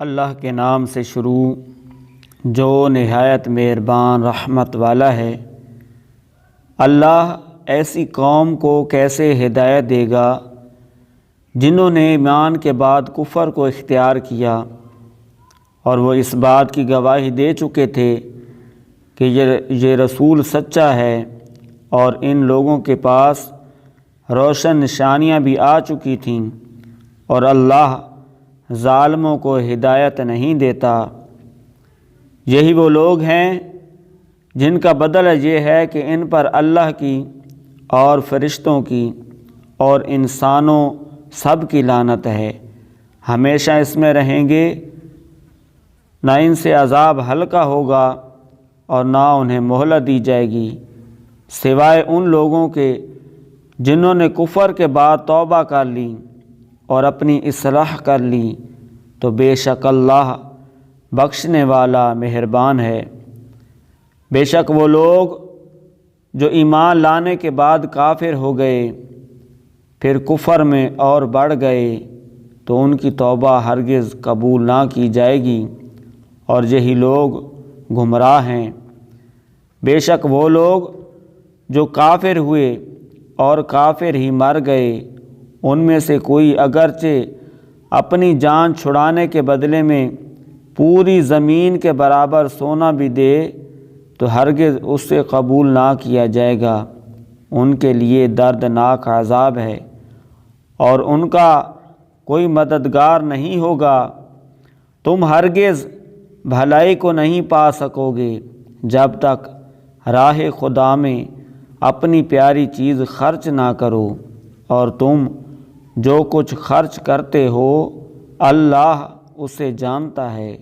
اللہ کے نام سے شروع جو نہایت مہربان رحمت والا ہے۔ اللہ ایسی قوم کو کیسے ہدایت دے گا جنہوں نے ایمان کے بعد کفر کو اختیار کیا اور وہ اس بات کی گواہی دے چکے تھے کہ یہ رسول سچا ہے، اور ان لوگوں کے پاس روشن نشانیاں بھی آ چکی تھیں، اور اللہ ظالموں کو ہدایت نہیں دیتا۔ یہی وہ لوگ ہیں جن کا بدلہ یہ ہے کہ ان پر اللہ کی اور فرشتوں کی اور انسانوں سب کی لعنت ہے، ہمیشہ اس میں رہیں گے، نہ ان سے عذاب ہلکا ہوگا اور نہ انہیں مہلت دی جائے گی، سوائے ان لوگوں کے جنہوں نے کفر کے بعد توبہ کر لی اور اپنی اصلاح کر لی، تو بے شک اللہ بخشنے والا مہربان ہے۔ بے شک وہ لوگ جو ایمان لانے کے بعد کافر ہو گئے پھر کفر میں اور بڑھ گئے تو ان کی توبہ ہرگز قبول نہ کی جائے گی، اور یہی لوگ گمراہ ہیں۔ بے شک وہ لوگ جو کافر ہوئے اور کافر ہی مر گئے، ان میں سے کوئی اگرچہ اپنی جان چھڑانے کے بدلے میں پوری زمین کے برابر سونا بھی دے تو ہرگز اس سے قبول نہ کیا جائے گا، ان کے لیے دردناک عذاب ہے، اور ان کا کوئی مددگار نہیں ہوگا۔ تم ہرگز بھلائی کو نہیں پا سکو گے جب تک راہ خدا میں اپنی پیاری چیز خرچ نہ کرو، اور تم جو کچھ خرچ کرتے ہو اللہ اسے جانتا ہے۔